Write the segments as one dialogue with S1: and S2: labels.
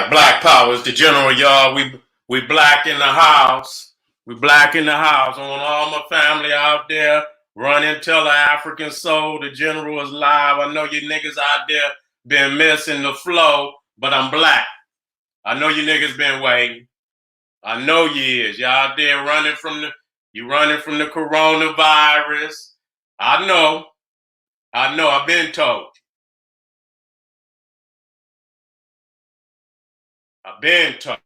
S1: Black Power is the general, y'all. We black in the house. We black in the house. I want all my family out there running. Tell the African soul the general is live. I know you niggas out there been missing the flow, but I'm black. I know you niggas been waiting. I know you is. Y'all out there running from the coronavirus. I know. I've been told. I've been told.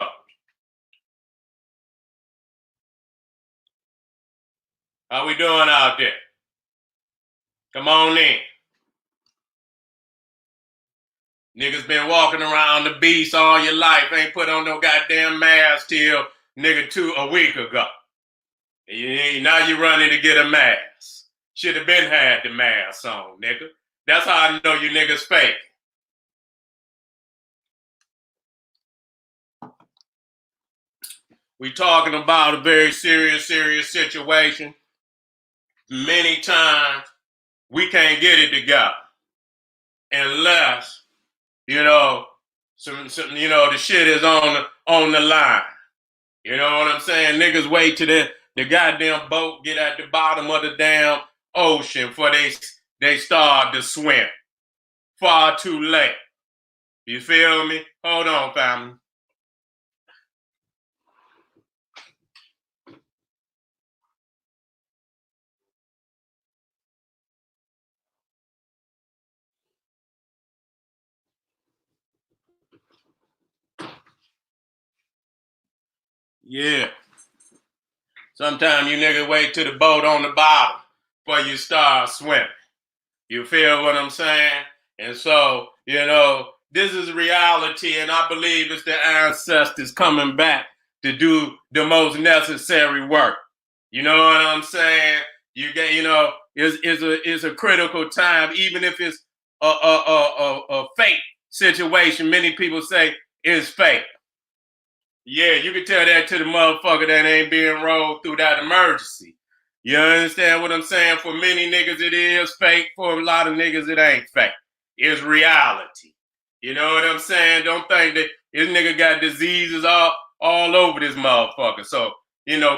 S1: How we doing out there? Come on in. Niggas been walking around the beast all your life. Ain't put on no goddamn mask till a week ago. Now you running to get a mask. Should have been had the mask on, nigga. That's how I know you niggas fake. We talking about a very serious situation. Many times we can't get it together unless the shit is on the line. You know what I'm saying? Niggas wait till the goddamn boat get at the bottom of the damn ocean before they start to swim. Far too late. You feel me? Hold on, family. Yeah. Sometimes you niggas wait till the boat on the bottom before you start swimming. You feel what I'm saying? And so, this is reality, and I believe it's the ancestors coming back to do the most necessary work. You know what I'm saying? You get, it's a critical time, even if it's a fake situation. Many people say it's fake. Yeah, you can tell that to the motherfucker that ain't being rolled through that emergency. You understand what I'm saying? For many niggas, it is fake. For a lot of niggas, it ain't fake. It's reality. You know what I'm saying? Don't think that this nigga got diseases all over this motherfucker. So,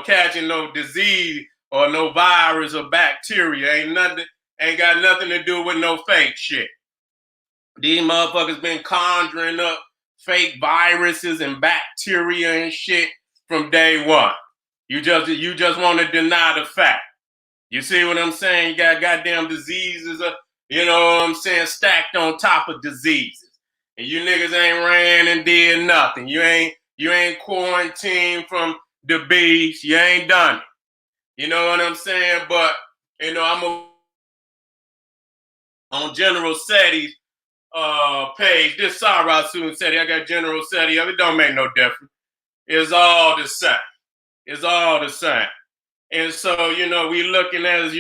S1: catching no disease or no virus or bacteria ain't got nothing to do with no fake shit. These motherfuckers been conjuring up fake viruses and bacteria and shit from day one. You just want to deny the fact. You see what I'm saying? You got goddamn diseases, stacked on top of diseases. And you niggas ain't ran and did nothing. You ain't quarantined from the beast. You ain't done it. You know what I'm saying? But, I'm on General Seti's page. This Suten Seti. I got General Seti. It don't make no difference. It's all the same. It's all the same. And so, we looking at,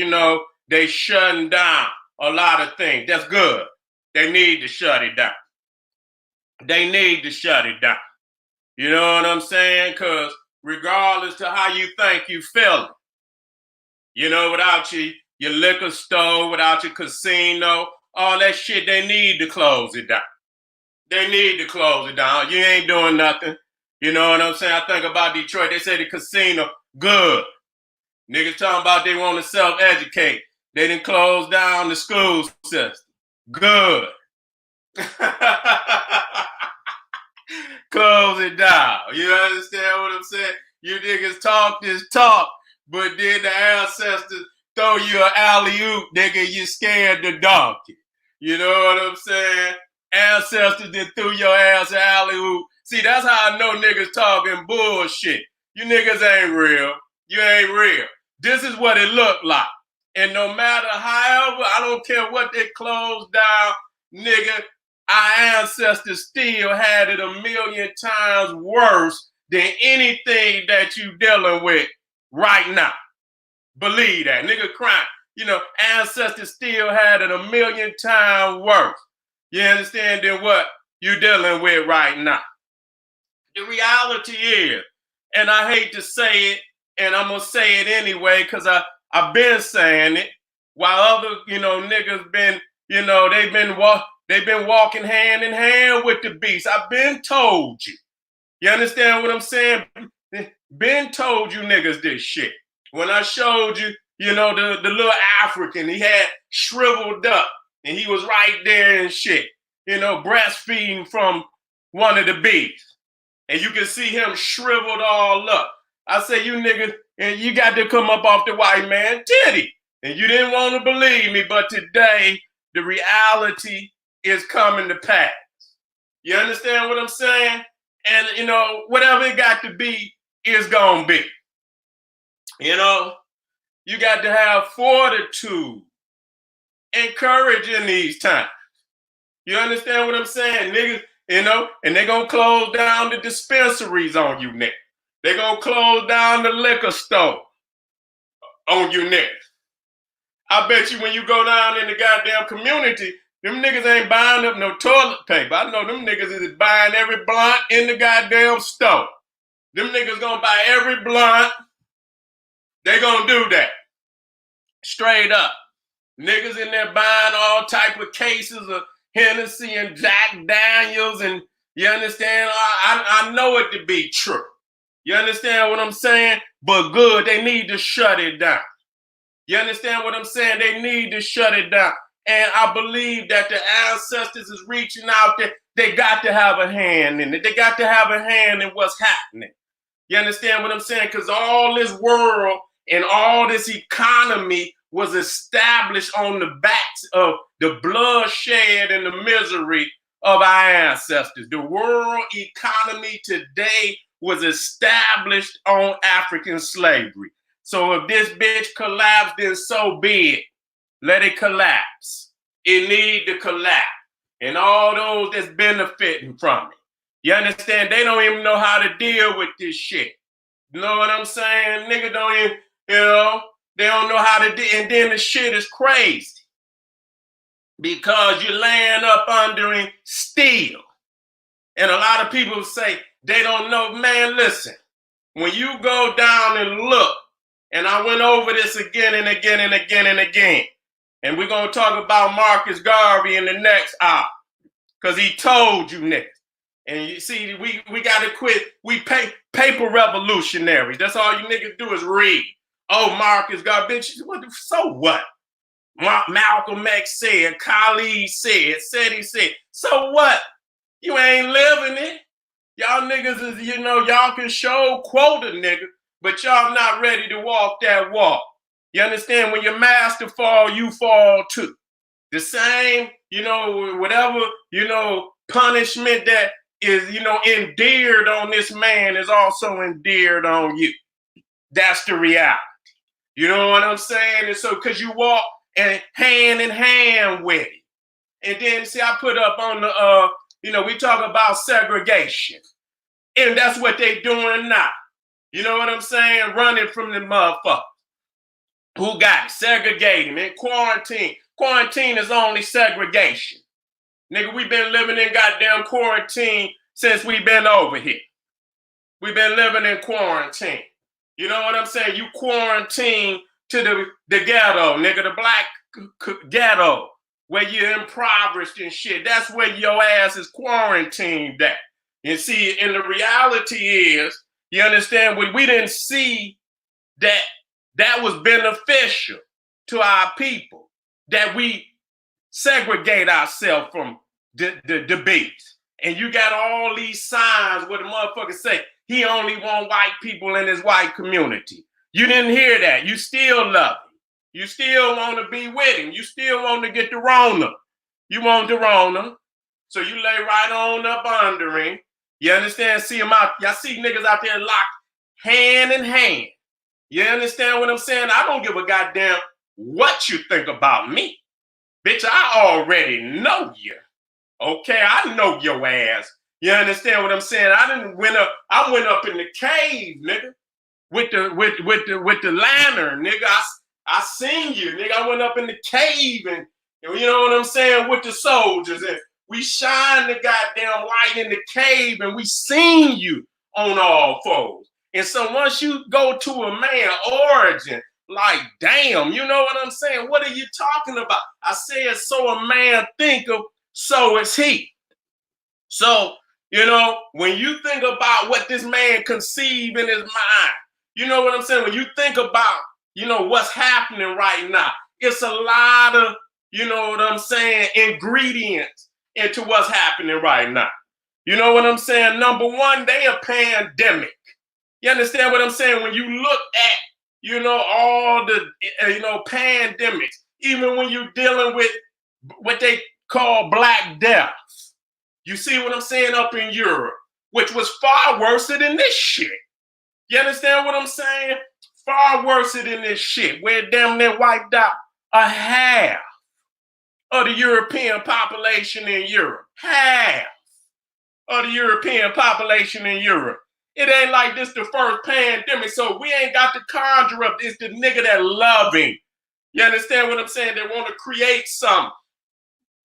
S1: they shutting down a lot of things. That's good. They need to shut it down. They need to shut it down. You know what I'm saying? Because regardless to how you think you feeling, without your liquor store, without your casino, all that shit, they need to close it down. They need to close it down. You ain't doing nothing. You know what I'm saying? I think about Detroit. They say the casino, good. Niggas talking about they want to self-educate. They didn't close down the school system. Good. Close it down. You understand what I'm saying? You niggas talk this talk, but then the ancestors throw you an alley-oop, nigga, you scared the donkey. You know what I'm saying? Ancestors then threw your ass an alley-oop. See, that's how I know niggas talking bullshit. You niggas ain't real. You ain't real. This is what it looked like. And no matter however, I don't care what they closed down, nigga, our ancestors still had it a million times worse than anything that you dealing with right now. Believe that. Nigga crying. Ancestors still had it a million times worse. You understand than what you dealing with right now. The reality is, and I hate to say it, and I'm going to say it anyway because I've been saying it, while other, niggas been, they've been They've been walking hand in hand with the beast. I've been told you. You understand what I'm saying? Been told you niggas this shit. When I showed you, the little African, he had shriveled up and he was right there and shit, breastfeeding from one of the beasts. And you can see him shriveled all up. I say, you niggas, and you got to come up off the white man titty. And you didn't want to believe me, but today the reality is coming to pass. You understand what I'm saying? And, whatever it got to be is going to be. You got to have fortitude and courage in these times. You understand what I'm saying? Niggas, and they're going to close down the dispensaries on you, niggas. They're going to close down the liquor store on you, niggas. I bet you when you go down in the goddamn community, them niggas ain't buying up no toilet paper. I know them niggas is buying every blunt in the goddamn store. Them niggas gonna buy every blunt. They gonna do that. Straight up. Niggas in there buying all type of cases of Hennessy and Jack Daniels, and you understand? I know it to be true. You understand what I'm saying? But good, they need to shut it down. You understand what I'm saying? They need to shut it down. And I believe that the ancestors is reaching out there. They got to have a hand in it. They got to have a hand in what's happening. You understand what I'm saying? Because all this world and all this economy was established on the backs of the bloodshed and the misery of our ancestors. The world economy today was established on African slavery. So if this bitch collapsed, then so be it. Let it collapse. It need to collapse. And all those that's benefiting from it. You understand? They don't even know how to deal with this shit. You know what I'm saying? Nigga don't even, they don't know how to deal. And then the shit is crazy. Because you're laying up under steel. And a lot of people say they don't know. Man, listen. When you go down and look, and I went over this again and again and again and again. And we're going to talk about Marcus Garvey in the next hour. Because he told you niggas. And you see, we got to quit. We paper revolutionaries. That's all you niggas do is read. Oh, Marcus Garvey. So what? Malcolm X said, Khalid said, Seti said. So what? You ain't living it. Y'all niggas is, y'all can show quote a nigga. But y'all not ready to walk that walk. You understand? When your master fall, you fall too. The same, whatever, punishment that is, endeared on this man is also endeared on you. That's the reality. You know what I'm saying? And so, because you walk and hand in hand with it. And then, see, I put up on the, we talk about segregation. And that's what they doing now. You know what I'm saying? Running from the motherfucker. Who got it? Segregating, man. Quarantine. Quarantine is only segregation. Nigga, we been living in goddamn quarantine since we been over here. We been living in quarantine. You know what I'm saying? You quarantine to the ghetto, nigga, the black ghetto, where you're impoverished and shit. That's where your ass is quarantined at. And see, and the reality is, you understand, we didn't see that was beneficial to our people, that we segregate ourselves from the beast. And you got all these signs where the motherfuckers say, he only want white people in his white community. You didn't hear that. You still love him. You still want to be with him. You still want to get the Rona. You want the Rona. So you lay right on up under him. You understand? See him out. Y'all see niggas out there locked hand in hand. You understand what I'm saying? I don't give a goddamn what you think about me. Bitch, I already know you. Okay, I know your ass. You understand what I'm saying? I went up in the cave, nigga, with the lantern, nigga. I seen you, nigga. I went up in the cave and you know what I'm saying, with the soldiers, and we shine the goddamn light in the cave and we seen you on all fours. And so once you go to a man origin, like, damn, you know what I'm saying? What are you talking about? I said, so a man think of so is he. So, when you think about what this man conceived in his mind, you know what I'm saying? When you think about, what's happening right now, it's a lot of, you know what I'm saying, ingredients into what's happening right now. You know what I'm saying? Number one, they a pandemic. You understand what I'm saying? When you look at, all the, pandemics, even when you're dealing with what they call Black Death, you see what I'm saying, up in Europe, which was far worse than this shit. You understand what I'm saying? Far worse than this shit, where damn near wiped out a half of the European population in Europe. Half of the European population in Europe. It ain't like this the first pandemic, so we ain't got to conjure up. It's the nigga that loving. You understand what I'm saying? They want to create something.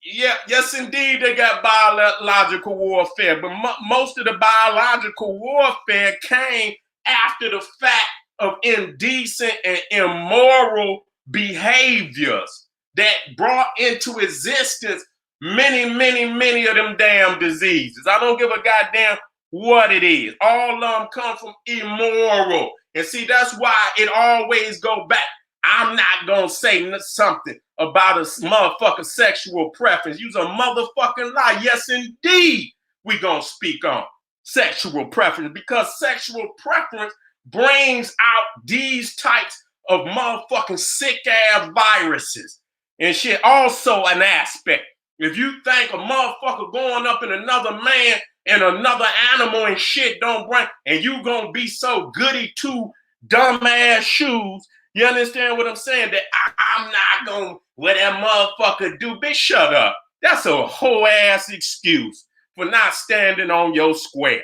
S1: Yeah, yes, indeed, they got biological warfare, but most of the biological warfare came after the fact of indecent and immoral behaviors that brought into existence many, many, many of them damn diseases. I don't give a goddamn what it is. All of them come from immoral. And see, that's why it always go back. I'm not gonna say something about a motherfucking sexual preference. You's a motherfucking lie. Yes, indeed, we gonna speak on sexual preference, because sexual preference brings out these types of motherfucking sick ass viruses and shit. Also an aspect. If you think a motherfucker going up in another man and another animal and shit don't bring, and you gonna be so goody two dumbass shoes, you understand what I'm saying? That I'm not gonna let that motherfucker do. Bitch, shut up. That's a whole ass excuse for not standing on your square.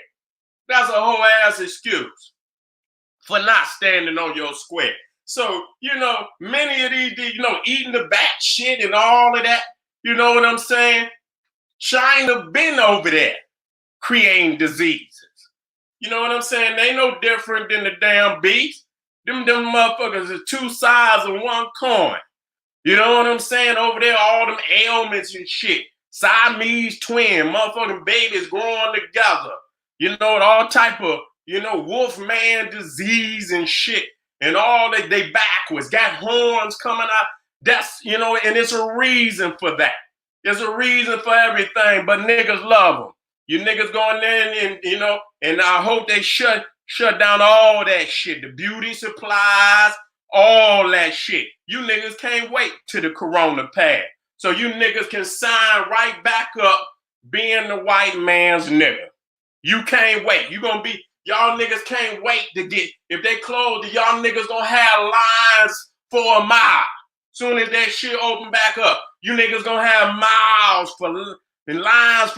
S1: That's a whole ass excuse for not standing on your square. So, many of these, eating the bat shit and all of that, you know what I'm saying? China been over there creating diseases. You know what I'm saying? They no different than the damn beast. Them motherfuckers are two sides of one coin. You know what I'm saying? Over there, all them ailments and shit. Siamese twin, motherfucking babies growing together. All type of, wolf man disease and shit. And all that, they backwards, got horns coming out. That's, and it's a reason for that. There's a reason for everything, but niggas love them. You niggas going in and, and I hope they shut down all that shit. The beauty supplies, all that shit. You niggas can't wait till the corona pass. So you niggas can sign right back up being the white man's nigga. You can't wait. Y'all niggas can't wait to get, if they close, y'all niggas gonna have lines for a mile. Soon as that shit open back up, you niggas gonna have lines for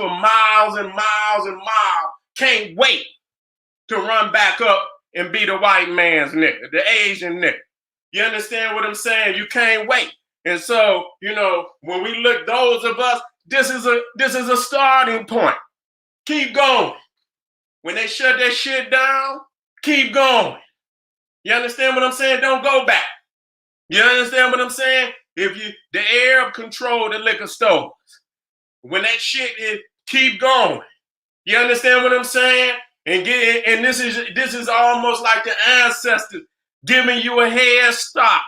S1: miles and miles and miles. Can't wait to run back up and be the white man's nigga, the Asian nigga. You understand what I'm saying? You can't wait. And so, when we look, those of us, this is a starting point. Keep going. When they shut that shit down, keep going. You understand what I'm saying? Don't go back. You understand what I'm saying? The Arab control the liquor stores. When that shit is, keep going. You understand what I'm saying? And this is almost like the ancestors giving you a head start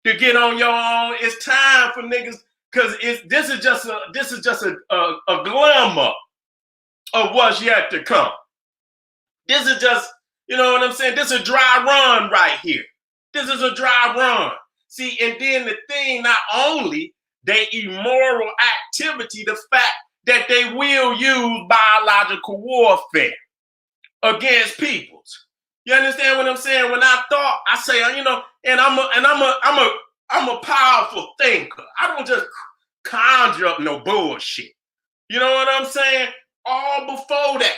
S1: to get on your own. It's time for niggas, because this is just a glimmer of what's yet to come. This is just, you know what I'm saying? This is a dry run right here. This is a dry run. See, and then the thing, not only they immoral activity, the fact that they will use biological warfare against peoples. You understand what I'm saying? When I thought, I say, and I'm a powerful thinker. I don't just conjure up no bullshit. You know what I'm saying? All before that,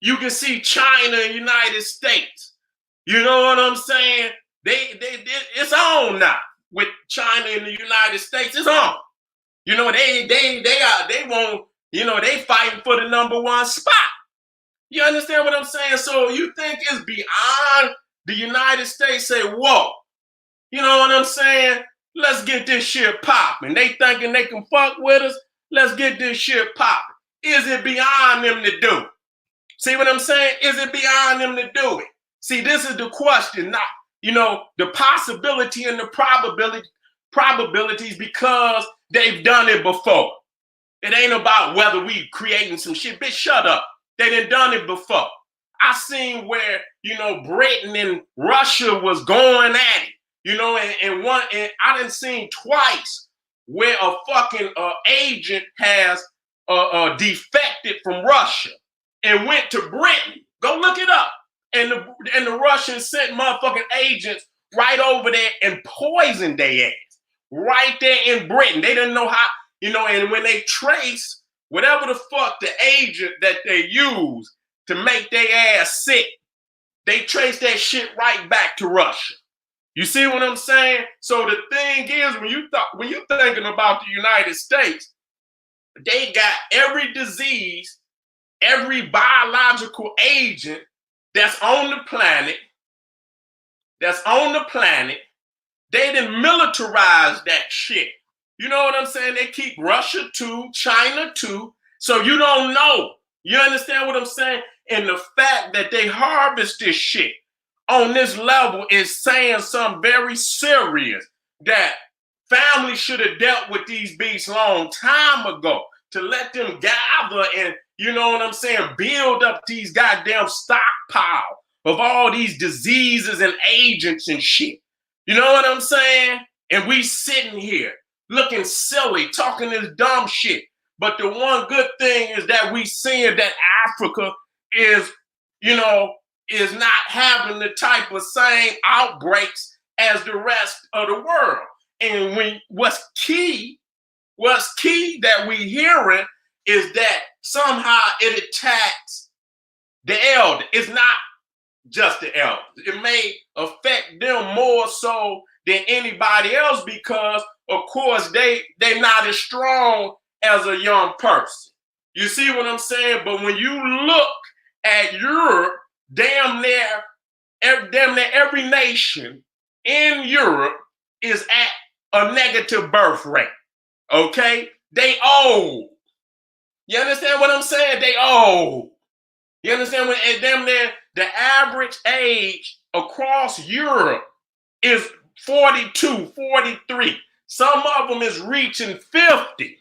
S1: you can see China and United States. You know what I'm saying? It's on now with China and the United States. It's on. They want, they fighting for the number one spot. You understand what I'm saying? So you think it's beyond the United States say, whoa, you know what I'm saying? Let's get this shit popping. They thinking they can fuck with us. Let's get this shit popping. Is it beyond them to do it? See what I'm saying? Is it beyond them to do it? See, this is the question, not, the possibility and the probabilities, because they've done it before. It ain't about whether we creating some shit. Bitch, shut up. They done it before. I seen where, Britain and Russia was going at it, and I done seen twice where a fucking agent has defected from Russia and went to Britain. Go look it up. And the Russians sent motherfucking agents right over there and poisoned their ass right there in Britain. They didn't know how, and when they trace whatever the fuck the agent that they use to make their ass sick, they trace that shit right back to Russia. You see what I'm saying? So the thing is, when you're thinking about the United States, they got every disease, every biological agent that's on the planet. They done militarize that shit. You know what I'm saying? They keep Russia too, China too. So you don't know. You understand what I'm saying? And the fact that they harvest this shit on this level is saying something very serious, that families should have dealt with these beasts long time ago, to let them gather and, build up these goddamn stockpile of all these diseases and agents and shit. You know what I'm saying? And we sitting here looking silly, talking this dumb shit. But the one good thing is that we seeing that Africa is not having the type of same outbreaks as the rest of the world. And what's key that we hearing is that somehow it attacks the elder. It's not just the elders. It may affect them more so than anybody else because, of course, they not as strong as a young person. You see what I'm saying? But when you look at Europe, damn near every nation in Europe is at a negative birth rate. Okay? They old. You understand what I'm saying? They old. You understand what damn near the average age across Europe is 42, 43. Some of them is reaching 50.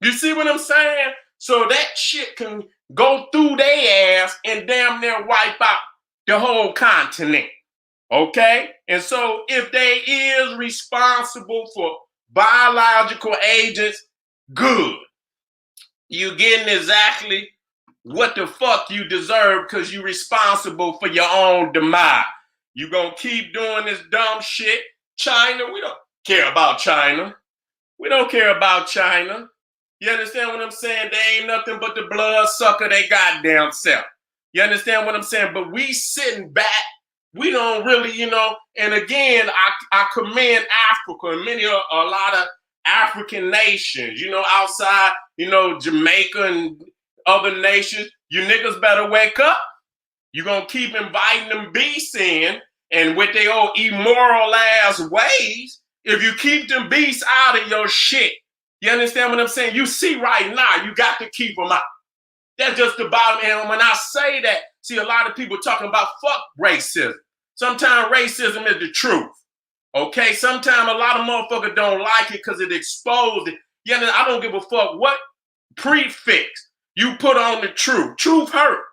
S1: You see what I'm saying? So that shit can go through their ass and damn near wipe out the whole continent. Okay? And so if they is responsible for biological agents, good. You getting exactly what the fuck you deserve because you're responsible for your own demise. You gonna keep doing this dumb shit. China, we don't care about China. We don't care about China. You understand what I'm saying? They ain't nothing but the blood sucker they goddamn self. You understand what I'm saying? But we sitting back, we don't really, and again, I commend Africa and a lot of African nations, outside, Jamaica and other nations. You niggas better wake up. You're going to keep inviting them beasts in, and with their old immoral ass ways, if you keep them beasts out of your shit, you understand what I'm saying? You see right now, you got to keep them out. That's just the bottom. And when I say that, see a lot of people talking about fuck racism. Sometimes racism is the truth. Okay? Sometimes a lot of motherfuckers don't like it because it exposed it. Yeah, I don't give a fuck what prefix you put on the truth. Truth hurt.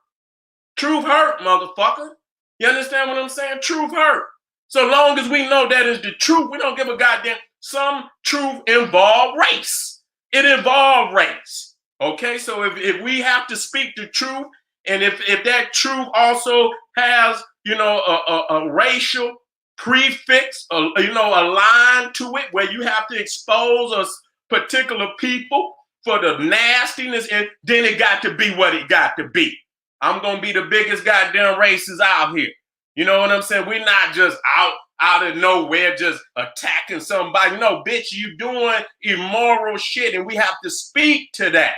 S1: Truth hurt, motherfucker. You understand what I'm saying? Truth hurt. So long as we know that is the truth, we don't give a goddamn. Some truth involve race. It involves race. Okay, so if we have to speak the truth, and if that truth also has, a racial prefix, a line to it where you have to expose a particular people for the nastiness, and then it got to be what it got to be. I'm going to be the biggest goddamn racist out here. You know what I'm saying? We're not just out of nowhere just attacking somebody. No, bitch, you doing immoral shit, and we have to speak to that.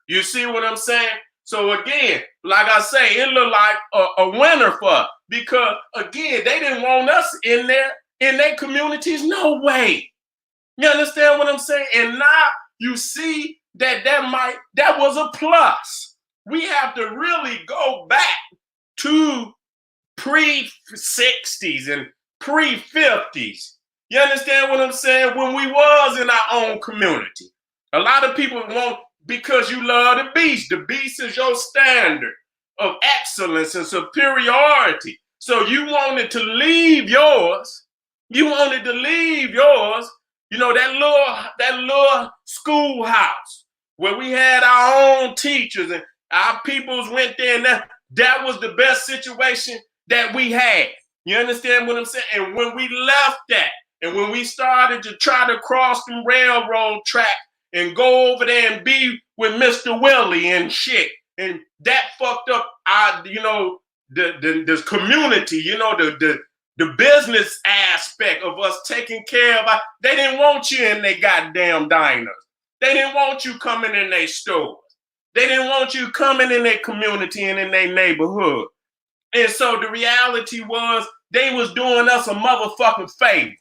S1: You see what I'm saying? So again, like I say, it looked like a winner for us because, again, they didn't want us in their communities. No way. You understand what I'm saying? And now you see that was a plus. We have to really go back to pre-60s and pre-50s. You understand what I'm saying? When we was in our own community. A lot of people want, because you love the beast. The beast is your standard of excellence and superiority. So you wanted to leave yours. You wanted to leave yours, you know, that little schoolhouse where we had our own teachers and our peoples went there, and that was the best situation that we had. You understand what I'm saying? And when we left that, and when we started to try to cross the railroad track and go over there and be with Mr. Willie and shit, and that fucked up our, you know, the community, you know, the business aspect of us taking care of our, they didn't want you in their goddamn diners. They didn't want you coming in their stores. They didn't want you coming in their community and in their neighborhood. And so the reality was they was doing us a motherfucking favor.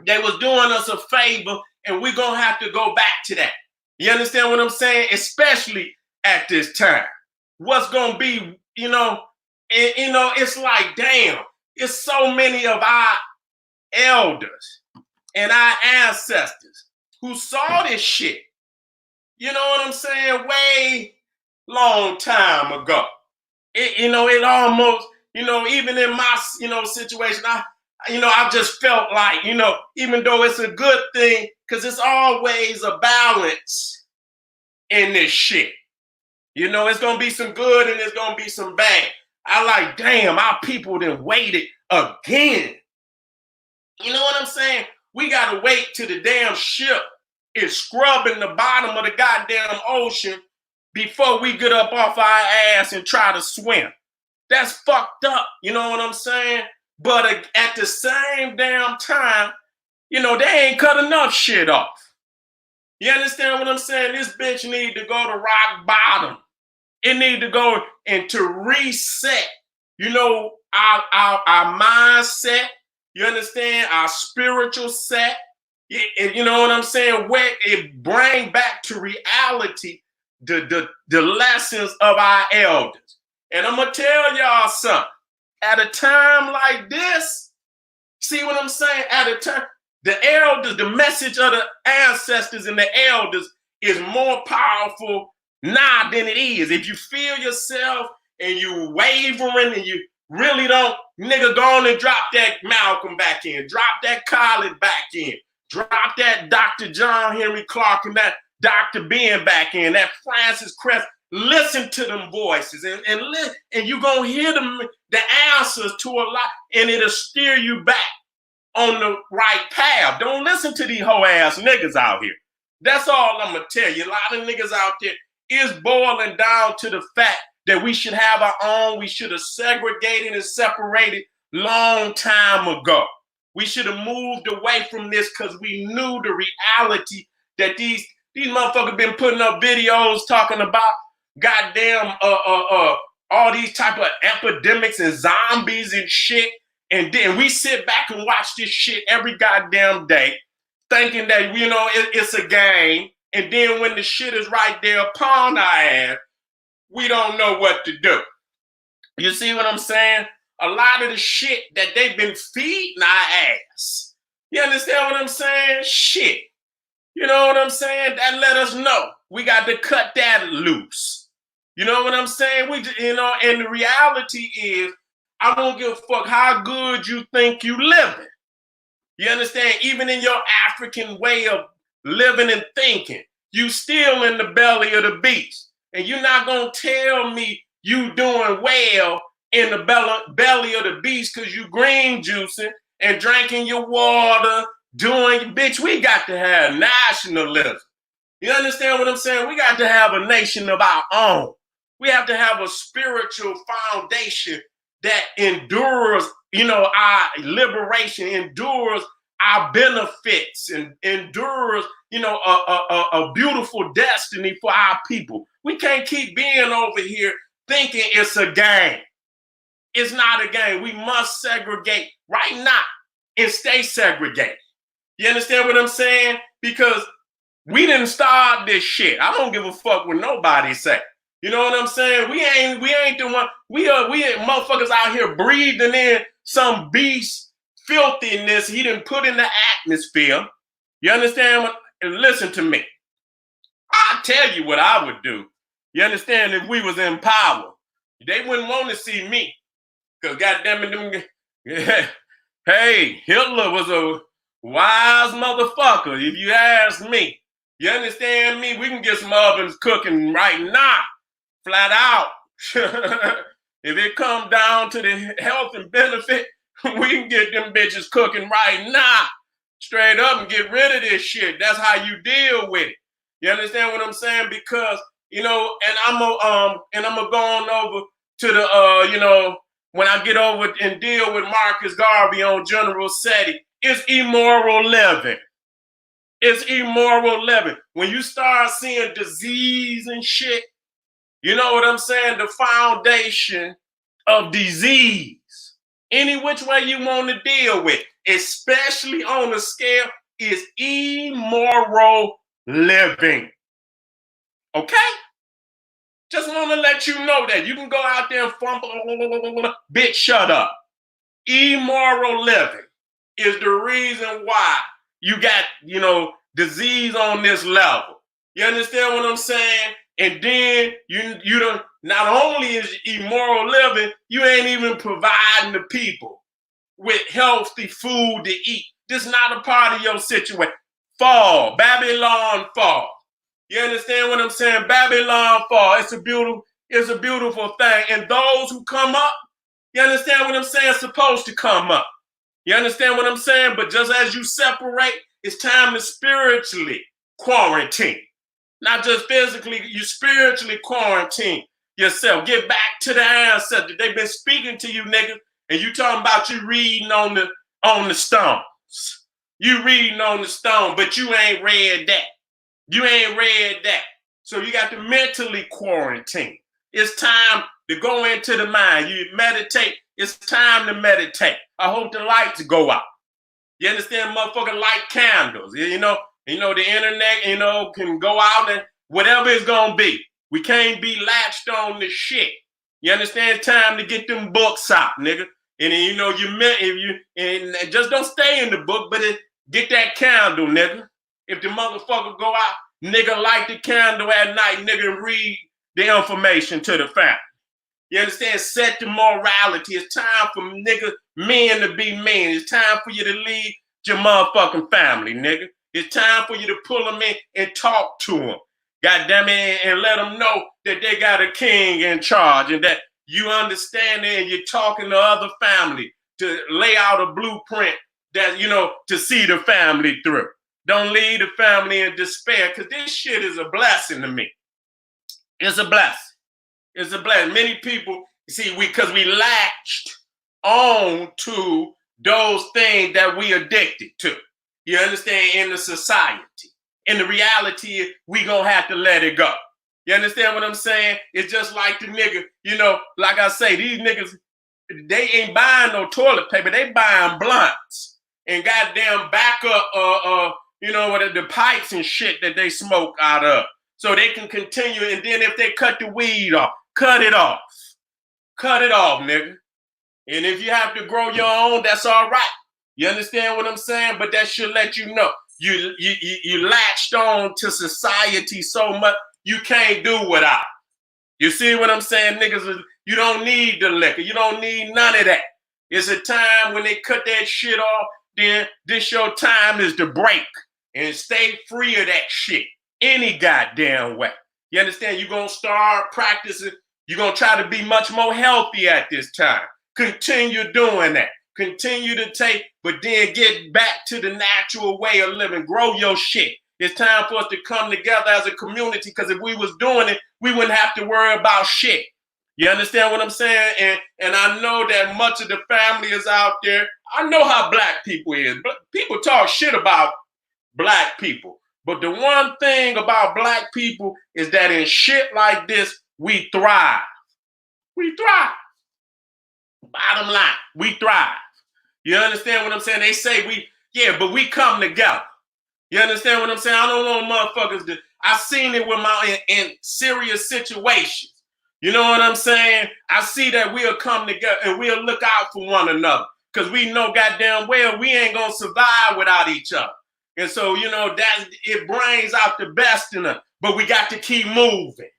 S1: They was doing us a favor, and we're going to have to go back to that. You understand what I'm saying? Especially at this time. What's going to be, you know, and, you know, it's like, damn, it's so many of our elders and our ancestors who saw this shit. You know what I'm saying? Way long time ago. It almost, you know, even in my, you know, situation, I just felt like, you know, even though it's a good thing, because it's always a balance in this shit. You know, it's going to be some good and it's going to be some bad. I like, damn, our people then waited again. You know what I'm saying? We got to wait till the damn ship is scrubbing the bottom of the goddamn ocean before we get up off our ass and try to swim. That's fucked up. You know what I'm saying? But at the same damn time, you know, they ain't cut enough shit off. You understand what I'm saying? This bitch need to go to rock bottom. It need to go into reset, you know, our mindset. You understand? Our spiritual set. You know what I'm saying? Where it bring back to reality the lessons of our elders. And I'm going to tell y'all something. At a time like this, see what I'm saying? At a time, the elders, the message of the ancestors and the elders is more powerful now than it is. If you feel yourself and you wavering and you really don't, nigga, go on and drop that Malcolm back in. Drop that Khaled back in. Drop that Dr. John Henry Clark and that Dr. Ben back in. That Francis Crest. Listen to them voices and you're going to hear the answers to a lot, and it'll steer you back on the right path. Don't listen to these hoe ass niggas out here. That's all I'm going to tell you. A lot of niggas out there is boiling down to the fact that we should have our own. We should have segregated and separated long time ago. We should have moved away from this because we knew the reality that these motherfuckers been putting up videos talking about goddamn all these type of epidemics and zombies and shit. And then we sit back and watch this shit every goddamn day, thinking that, you know, it's a game. And then when the shit is right there upon our ass, we don't know what to do. You see what I'm saying? A lot of the shit that they've been feeding our ass. You understand what I'm saying? Shit. You know what I'm saying? That let us know we got to cut that loose. You know what I'm saying? And the reality is, I don't give a fuck how good you think you living. You understand? Even in your African way of living and thinking, you still in the belly of the beast. And you're not going to tell me you doing well in the belly of the beast because you green juicing and drinking your water, bitch, we got to have nationalism. You understand what I'm saying? We got to have a nation of our own. We have to have a spiritual foundation that endures, you know, our liberation, endures our benefits, and endures, you know, a beautiful destiny for our people. We can't keep being over here thinking it's a game. It's not a game. We must segregate right now and stay segregated. You understand what I'm saying? Because We didn't start this shit. I don't give a fuck what nobody say. You know what I'm saying? We ain't the one. We ain't motherfuckers out here breathing in some beast filthiness he didn't put in the atmosphere. You understand? Listen to me. I'll tell you what I would do. You understand? If we was in power, they wouldn't want to see me. Because goddamn it, them, hey, Hitler was a wise motherfucker, if you ask me. You understand me? We can get some ovens cooking right now, flat out. If it come down to the health and benefit, we can get them bitches cooking right now, straight up, and get rid of this shit. That's how you deal with it. You understand what I'm saying? Because and I'm gonna go on over to the when I get over and deal with Marcus Garvey on General Seti. It's immoral living. It's immoral living. When you start seeing disease and shit, you know what I'm saying? The foundation of disease, any which way you want to deal with, especially on the scale, is immoral living. Okay? Just want to let you know that. You can go out there and fumble, bitch, shut up. Immoral living is the reason why you got, disease on this level. You understand what I'm saying? And then you don't, not only is immoral living, you ain't even providing the people with healthy food to eat. This is not a part of your situation. Fall, Babylon fall. You understand what I'm saying? Babylon fall. It's a beautiful thing. And those who come up, you understand what I'm saying, supposed to come up. You understand what I'm saying? But just as you separate, it's time to spiritually quarantine. Not just physically, you spiritually quarantine yourself. Get back to the ancestors. They've been speaking to you, nigga, and you talking about you reading on the stones. You reading on the stone, but you ain't read that. You ain't read that. So you got to mentally quarantine. It's time to go into the mind. You meditate. It's time to meditate. I hope the lights go out. You understand? Motherfucker, light candles. The internet, can go out and whatever it's going to be. We can't be latched on the shit. You understand? It's time to get them books out, nigga. And and just don't stay in the book, but get that candle, nigga. If the motherfucker go out, nigga, light the candle at night, nigga, read the information to the family. You understand? Set the morality. It's time for men to be men. It's time for you to lead your motherfucking family, nigga. It's time for you to pull them in and talk to them. God damn it, and let them know that they got a king in charge and that you understand it and you're talking to other family to lay out a blueprint that, to see the family through. Don't leave the family in despair, because this shit is a blessing to me. It's a blessing. It's a blessing. Many people, because we latched on to those things that we addicted to. You understand? In the society. And the reality is we gonna have to let it go. You understand what I'm saying? It's just like the nigga, like I say, these niggas, they ain't buying no toilet paper. They buying blunts and goddamn backup, the pipes and shit that they smoke out of. So they can continue. And then if they cut the weed off, cut it off. Cut it off, nigga. And if you have to grow your own, that's all right. You understand what I'm saying? But that should let you know. You latched on to society so much, you can't do without. You see what I'm saying? Niggas, you don't need the liquor. You don't need none of that. It's a time when they cut that shit off, then this your time is to break and stay free of that shit any goddamn way. You understand? You're going to start practicing. You're going to try to be much more healthy at this time. Continue doing that. Continue to take, but then get back to the natural way of living. Grow your shit. It's time for us to come together as a community, because if we was doing it, we wouldn't have to worry about shit. You understand what I'm saying? And I know that much of the family is out there. I know how black people is. People talk shit about black people. But the one thing about black people is that in shit like this, we thrive. We thrive. Bottom line, we thrive. You understand what I'm saying? They say but we come together. You understand what I'm saying? I don't want motherfuckers to. I seen it with in serious situations. You know what I'm saying? I see that we'll come together and we'll look out for one another because we know goddamn well we ain't gonna survive without each other. And so, you know, that it brings out the best in us, but we got to keep moving.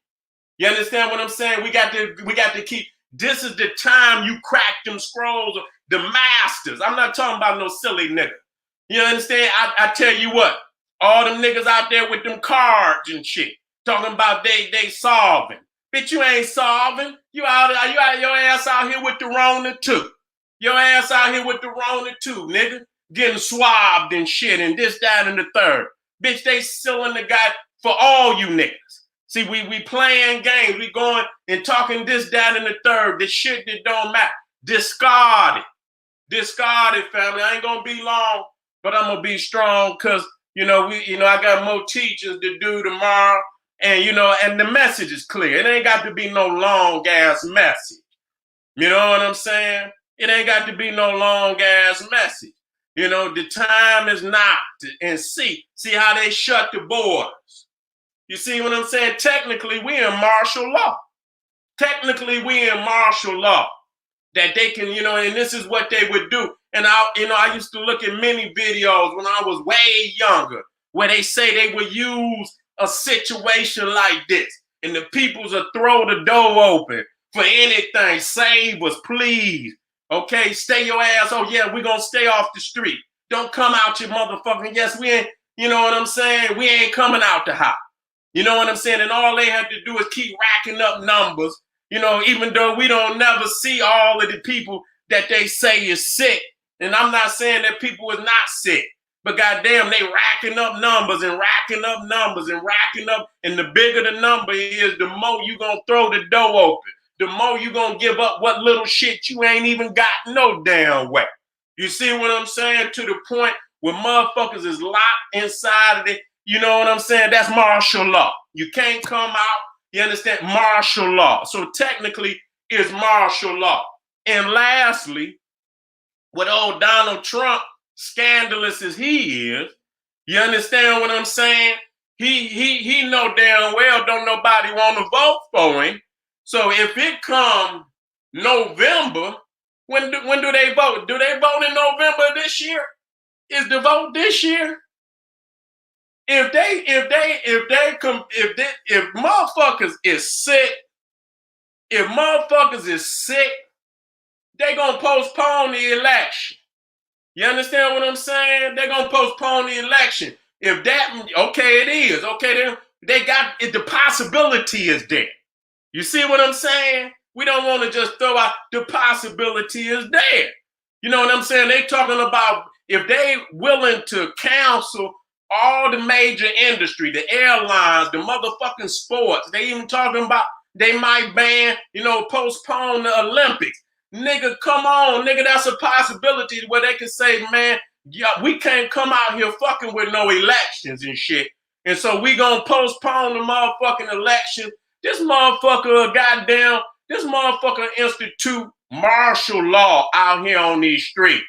S1: You understand what I'm saying? We got to keep. This is the time you crack them scrolls, the masters. I'm not talking about no silly nigga. You understand? I tell you what, all them niggas out there with them cards and shit, talking about they solving. Bitch, you ain't solving. You out your ass out here with the Rona too. Your ass out here with the Rona too, nigga. Getting swabbed and shit and this, that, and the third. Bitch, they selling the guy for all you niggas. See, we playing games. We going and talking this, that, and the third. The shit that don't matter. Discard it. Discard it, family. I ain't gonna be long, but I'm gonna be strong because I got more teachers to do tomorrow. And and the message is clear. It ain't got to be no long ass message. You know what I'm saying? It ain't got to be no long ass message. The time is not. And see how they shut the borders. You see what I'm saying? Technically, we in martial law. Technically, we in martial law. That they can, and this is what they would do. And I used to look at many videos when I was way younger, where they say they would use a situation like this, and the peoples will throw the door open for anything. Save us, please. Okay, stay your ass. Oh yeah, we're gonna stay off the street. Don't come out your motherfucking. Yes, we ain't. You know what I'm saying? We ain't coming out the house. You know what I'm saying? And all they have to do is keep racking up numbers. Even though we don't never see all of the people that they say is sick. And I'm not saying that people is not sick. But goddamn, they racking up numbers and racking up numbers and racking up. And the bigger the number is, the more you going to throw the door open. The more you going to give up what little shit you ain't even got no damn way. You see what I'm saying? To the point where motherfuckers is locked inside of it. You know what I'm saying? That's martial law. You can't come out. You understand? Martial law. So technically, it's martial law. And lastly, with old Donald Trump, scandalous as he is, you understand what I'm saying? He know damn well don't nobody want to vote for him. So if it come November, when do they vote? Do they vote in November this year? Is the vote this year? If motherfuckers is sick, they gonna postpone the election. You understand what I'm saying? They gonna postpone the election. If that, okay, it is. Okay, they got it. The possibility is there. You see what I'm saying? We don't want to just throw out the possibility is there. You know what I'm saying? They talking about if they willing to cancel all the major industry, the airlines, the motherfucking sports. They even talking about they might ban, postpone the Olympics. Nigga, come on, nigga, that's a possibility where they can say, man, yeah, we can't come out here fucking with no elections and shit. And so we gonna postpone the motherfucking election. This motherfucker institute martial law out here on these streets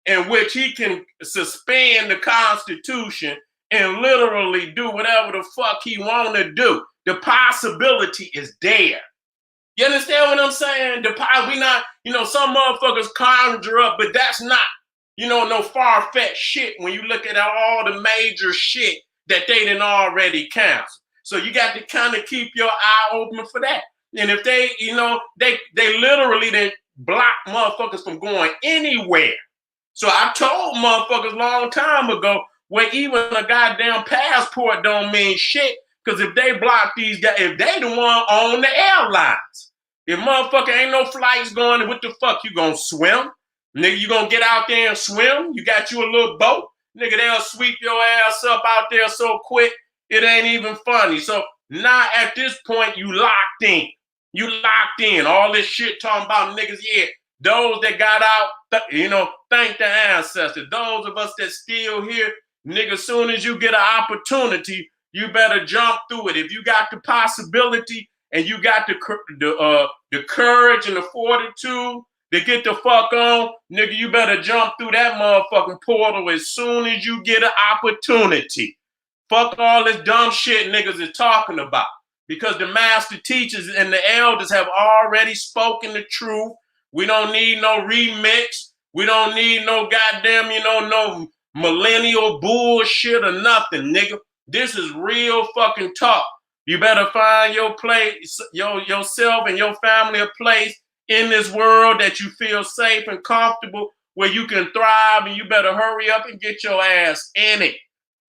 S1: in which he can suspend the Constitution and literally do whatever the fuck he want to do. The possibility is there. You understand what I'm saying? We not, some motherfuckers conjure up, but that's not, no far-fetched shit when you look at all the major shit that they done already canceled. So you got to kind of keep your eye open for that. And if they, they literally then block motherfuckers from going anywhere. So I told motherfuckers a long time ago, where even a goddamn passport don't mean shit, because if they block these guys, if they the one on the airlines, if motherfucker ain't no flights going, what the fuck you gonna swim? Nigga, you gonna get out there and swim? You got you a little boat? Nigga, they'll sweep your ass up out there so quick, it ain't even funny. So now at this point, you locked in. You locked in. All this shit talking about niggas, yeah, those that got out, thank the ancestors. Those of us that still here, nigga, soon as you get an opportunity, you better jump through it. If you got the possibility and you got the courage and the fortitude to get the fuck on, nigga, you better jump through that motherfucking portal as soon as you get an opportunity. Fuck all this dumb shit niggas is talking about. Because the master teachers and the elders have already spoken the truth. We don't need no remix. We don't need no goddamn, no millennial bullshit or nothing, nigga. This is real fucking talk. You better find your place, yourself and your family a place in this world that you feel safe and comfortable where you can thrive, and you better hurry up and get your ass in it.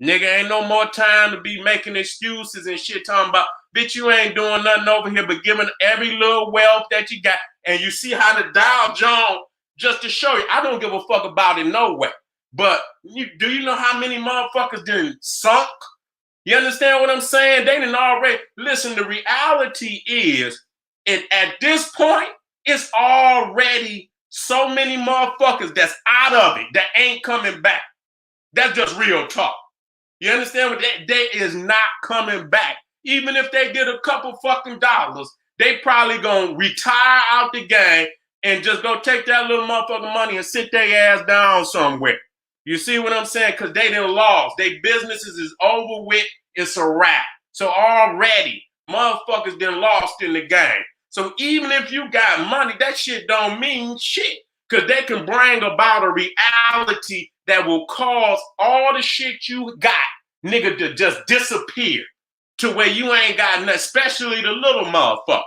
S1: Nigga, ain't no more time to be making excuses and shit talking about, bitch, you ain't doing nothing over here but giving every little wealth that you got. And you see how the Dow Jones, just to show you, I don't give a fuck about it no way. But do you know how many motherfuckers done sunk? You understand what I'm saying? They didn't already, listen, the reality is, at this point, it's already so many motherfuckers that's out of it that ain't coming back. That's just real talk. You understand what they is not coming back. Even if they did a couple fucking dollars, they probably gonna retire out the game and just go take that little motherfucking money and sit their ass down somewhere. You see what I'm saying? Because they done lost. Their businesses is over with. It's a wrap. So already, motherfuckers done lost in the game. So even if you got money, that shit don't mean shit. Because they can bring about a reality that will cause all the shit you got, nigga, to just disappear to where you ain't got nothing, especially the little motherfucker.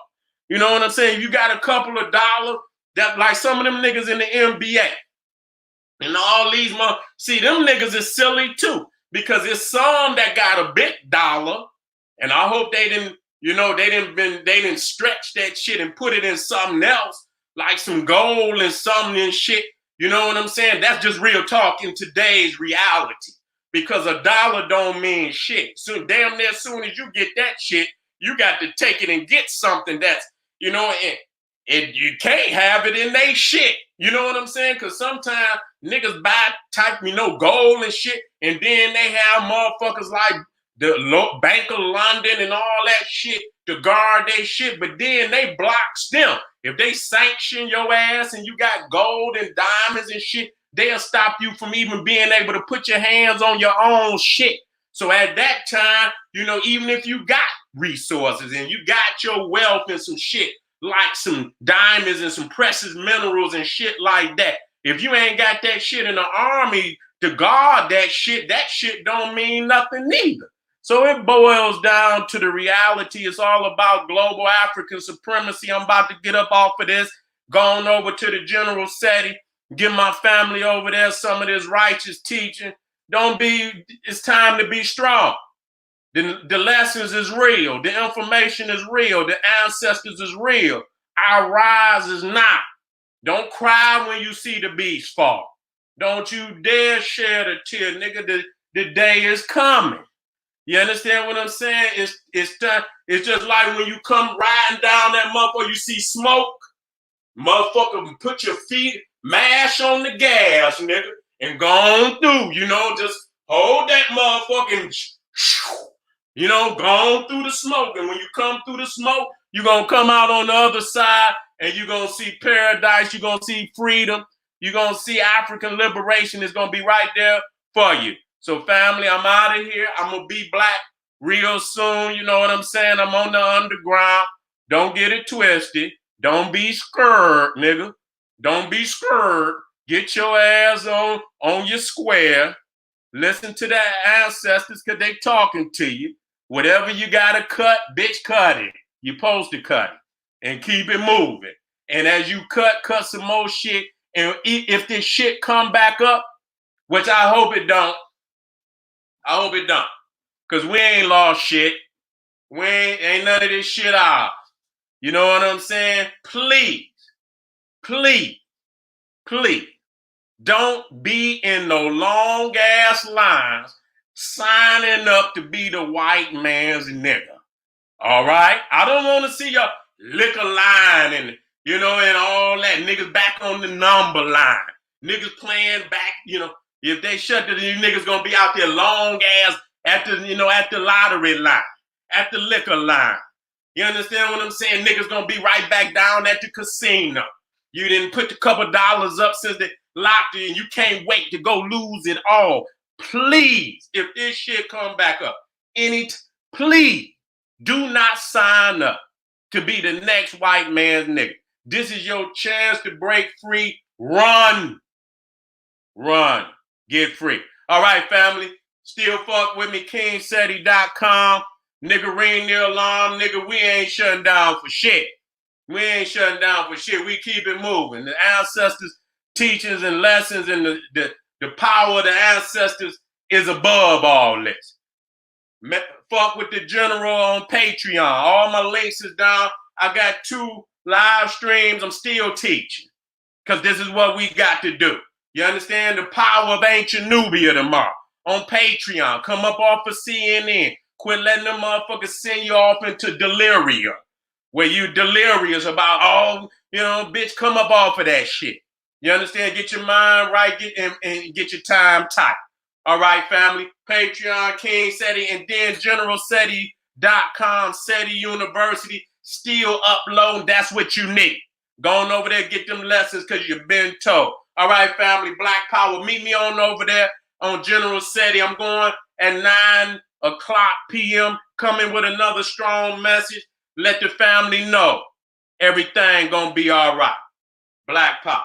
S1: You know what I'm saying? You got a couple of dollars, that like some of them niggas in the NBA. And all these see, them niggas is silly too, because it's some that got a big dollar, and I hope they didn't, they didn't stretch that shit and put it in something else, like some gold and something and shit. You know what I'm saying? That's just real talk in today's reality, because a dollar don't mean shit. So damn near soon as you get that shit, you got to take it and get something that's, and you can't have it in they shit. You know what I'm saying? Because sometimes niggas buy type, gold and shit, and then they have motherfuckers like the Bank of London and all that shit to guard their shit, but then they blocks them. If they sanction your ass and you got gold and diamonds and shit, they'll stop you from even being able to put your hands on your own shit. So at that time, even if you got resources and you got your wealth and some shit, like some diamonds and some precious minerals and shit like that, if you ain't got that shit in the army to guard that shit don't mean nothing neither. So it boils down to the reality. It's all about global African supremacy. I'm about to get up off of this, going over to the General Seti, give my family over there some of this righteous teaching. It's time to be strong. The lessons is real. The information is real. The ancestors is real. Our rise is not. Don't cry when you see the beast fall. Don't you dare shed a tear, nigga. The day is coming. You understand what I'm saying? It's just like when you come riding down that motherfucker, you see smoke. Motherfucker, put your feet, mash on the gas, nigga, and go on through. Just hold that motherfucking, go on through the smoke. And when you come through the smoke, you're going to come out on the other side and you're going to see paradise. You're going to see freedom. You're going to see African liberation is going to be right there for you. So family, I'm out of here. I'm going to be black real soon. You know what I'm saying? I'm on the underground. Don't get it twisted. Don't be scared, nigga. Don't be scared. Get your ass on your square. Listen to the ancestors because they talking to you. Whatever you got to cut, bitch, cut it. You're supposed to cut it and keep it moving. And as you cut some more shit. And if this shit come back up, which I hope it don't, because we ain't lost shit. We ain't none of this shit ours. You know what I'm saying? Please, don't be in no long ass lines signing up to be the white man's nigga. All right? I don't want to see your liquor line and all that. Niggas back on the number line. Niggas playing back, if they shut these niggas gonna be out there long ass at the lottery line, at the liquor line. You understand what I'm saying? Niggas gonna be right back down at the casino. You didn't put a couple dollars up since they locked you and you can't wait to go lose it all. Please, if this shit come back up, please do not sign up to be the next white man's nigga. This is your chance to break free. Run. Get free. All right, family. Still fuck with me, KingSeti.com. Nigga, ring the alarm. Nigga, we ain't shutting down for shit. We ain't shutting down for shit. We keep it moving. The ancestors' teachings and lessons and the power of the ancestors is above all this. Fuck with the general on Patreon. All my links is down. I got 2 live streams. I'm still teaching because this is what we got to do. You understand? The power of ancient Nubia tomorrow on Patreon. Come up off of CNN. Quit letting them motherfuckers send you off into delirium where you delirious about, oh, you know, bitch, come up off of that shit. You understand? Get your mind right and get your time tight. All right, family. Patreon, King Seti, and then GeneralSeti.com, Seti University, still uploading. That's what you need. Go on over there, get them lessons because you've been told. All right, family, Black Power. Meet me on over there on General Seti. I'm going at 9 o'clock p.m. Coming with another strong message. Let the family know everything gonna be all right. Black Power.